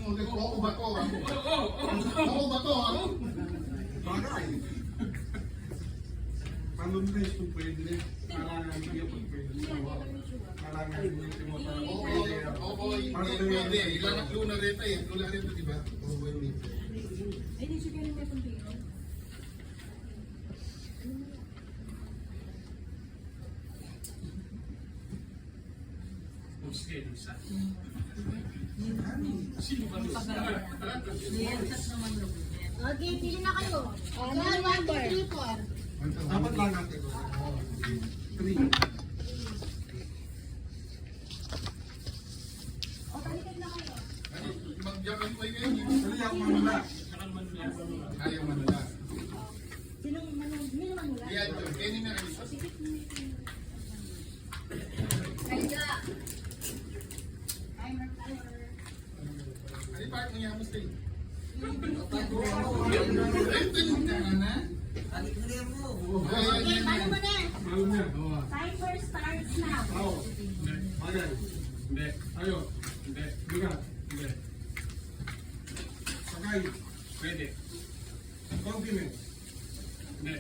mo, ako ba to? Ako ba to? Bagay. Palundres kung pwede. Kailangan hindi kung pwede. Kailangan hindi mo Oo, hindi pwede. Ilan ang luna rito eh. Luna rito, di ba? Oo, pwede. Hindi siya ganun may pambiro. Okay, pili na kayo. Ano number? 1, 2, 3, 4. Dapat lang natin. 3. O, balikan na kayo. Magyaman ko yun. Dali ako mamala. Ayaw manala. Sinong manula? Yan yun. Kaya na rin. Kaya. Timer, timer. Ano yung part mo yan, Musti? Okay, paano mo na? Mahal niya. Timer starts now. Oo. Bagay. Hindi. Ayo. Hindi. Bigat. Hindi. Sakay. Pwede. Confidence. Hindi.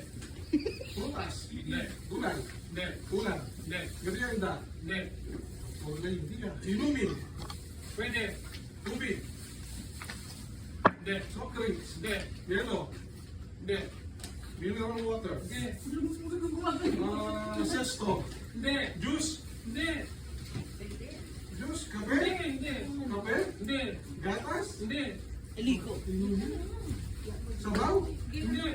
Putas. Hindi. Gulay. Hindi. Ulan. Hindi. Merienda. Hindi. Gulay. Hindi ka. Inumin. Pwede. Tubig. Hindi. Soft drinks. Hindi. Yelo. Hindi. Mineral water. Hindi. Sesto. Hindi. Juice. Hindi. Juice. Kape. Hindi. Kape. Hindi. Gatas. Hindi. Eligo. Sabaw. Hindi.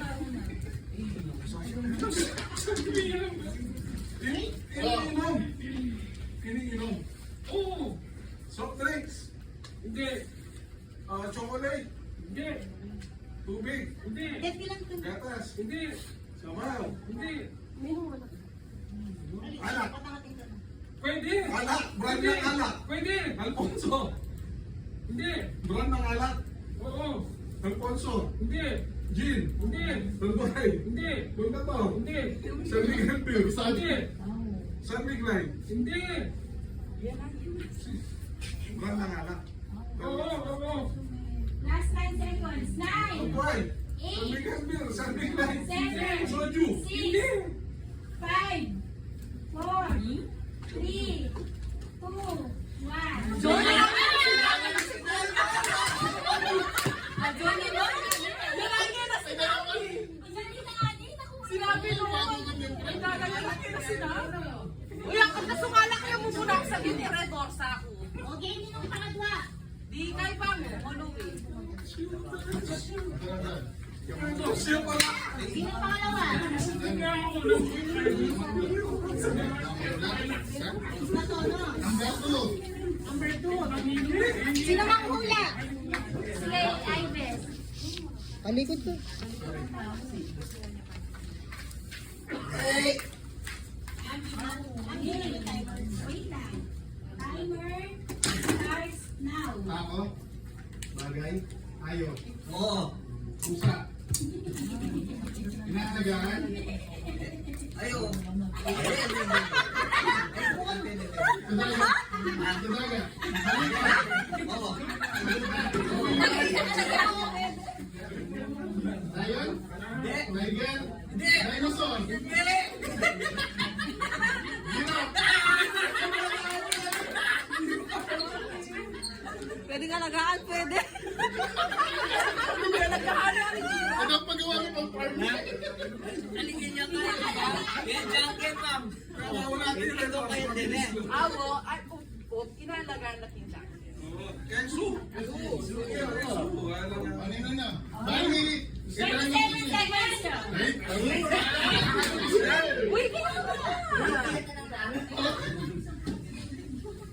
Iniinom. Iniinom. Oo. Soft drinks. Hindi. Chocolate. Hindi. Tubig. Hindi. Dep, ilang ito? Gatas. Hindi. Sabaw. Hindi. Alak. Pwede. Alak. Brand ng alak. Pwede. Alfonso. Hindi. Brand ng alak. Oo. Alfonso. Hindi. Gin. Hindi. Talbay. Hindi. Puntato. Hindi. San Miguel Beer. Hindi. San Miguel. Hindi. Brand ng alak. Oo. Last 9 seconds. 9, Talbay. San Miguel Beer. San Miguel. 7, Soju. 6, 5, 4, 3, 2, 1. Johnny! Sinabi mo, ang gagalaki na sinabi. Uy, ang kasumala kayo mo muna ako sa generador sa ako. Okay, minong pangatwa. Di kay pa mo, manuwi. Siya pala. Sinong pangalawa? Ito, no? Number 2. Sino mang hula? Slay, Ives. Alikod to. Wait lang. Timer starts now. Ako? Bagay? Ayaw. Oo. Pusa. Inaalagaan? Ayaw. Kadaga? Kadaga? Oo. Lion? Tiger? Dinosaur? Pwede ka lagaan, pwede. Pwede lagaan. Ano ang pagawa mo pang farm? Aligyan niya ka. Yan, jacket, ma'am. Wala din Ito kayo din eh. Awo, ay, kinalagaan na kinsa. Kensu. Ano na? Bali! 27 seconds. Uy, kinalagaan.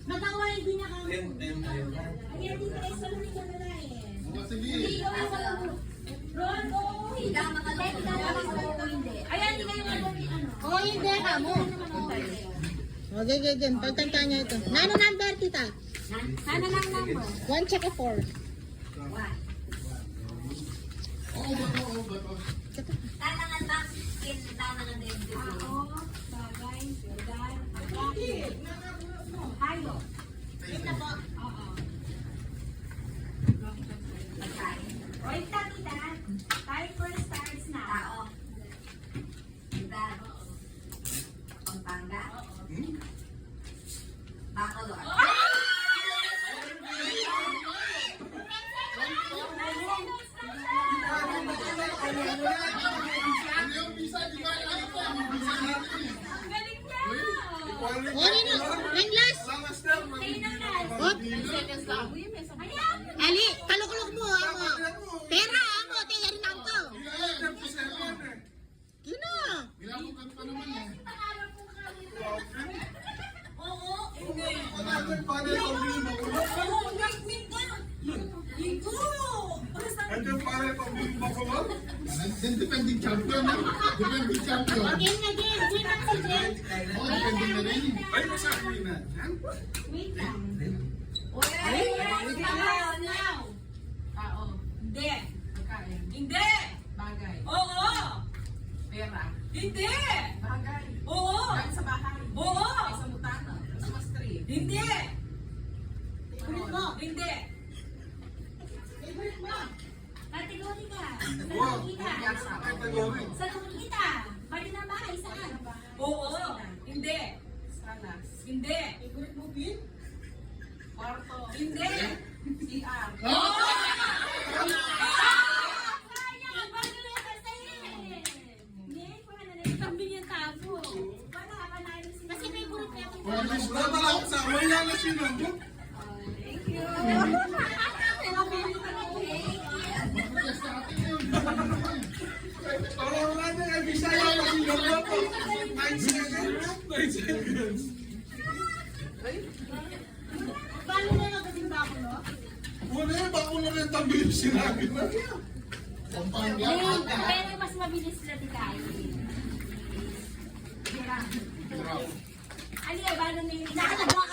Magawa, hindi na kami. Ayaw. Ayan, dito ay sa mga kanalain. Sige. Ron, oo. Hindi ka makalala. Hindi. Ayan, hindi kayo malalaki. O, hindi ka mo. Okay, ganyan. Pagtanta niya ito. Nano number, tita? Sana lang number. 1 tsaka 4. Oo ba to? Oo ba to? Tanangan ba? Tanangan din. Ako, bagay, bagay, bagay. Hayo. Ito po. Oo. Ano yung visa? Di ba? Nakita mo visa natin eh. Ang galing niya. Quality. O, Nino. Yung last. Lang, Esther. Hop. Seconds lang. Uy, may sabay. Ayan. Ali, kalukulog mo, amo. Pera, amo. Tiga rin ang to. Yun na. Nilamukan pa naman eh. Pangarap ko kami. Oo. Another panel of Lima. Oo, wait ka. Igo. Another panel of Lima ko ba? Then defending champion na. Defending champion. Game na game. Game na si Jen. Oo, defending na rin. Ay, masabi na. Wait lang. Uy, Now. Tao. Hindi. Pagkain. Hindi. Bagay. Oo. Pera. Hindi. Bagay. Oo. Galing sa bahay. Oo. Ay, sa mutana. Christmas tree. Hindi. Favorite mo. Hindi. Favorite mo. Kategori ka. Wow. Sa kita. Category. Sa kita. Bali na bahay. Saan? Oo. Hindi. Salas. Hindi. Favorite mo, Pin? Kwarto. Hindi. CR. Sayang. Bago na kasi. Hindi. Wala na rin. Kambing yung tabo. Wala ka na rin sila. Kasi favorite niya akong Wala Wala pala ako sa wala na sinunod. Thank you. Yes, sa atin yun. Parang wala na yung Bisaya pag sinunod ko. 9 seconds. 9 seconds. Paano na nagkasing bako, no? Wala yung bako na rin tabi yung sinabi na. Pampanga. Pero mas mabilis sila tikain. Bravo. Ano yung paano na yung... Nakakagawa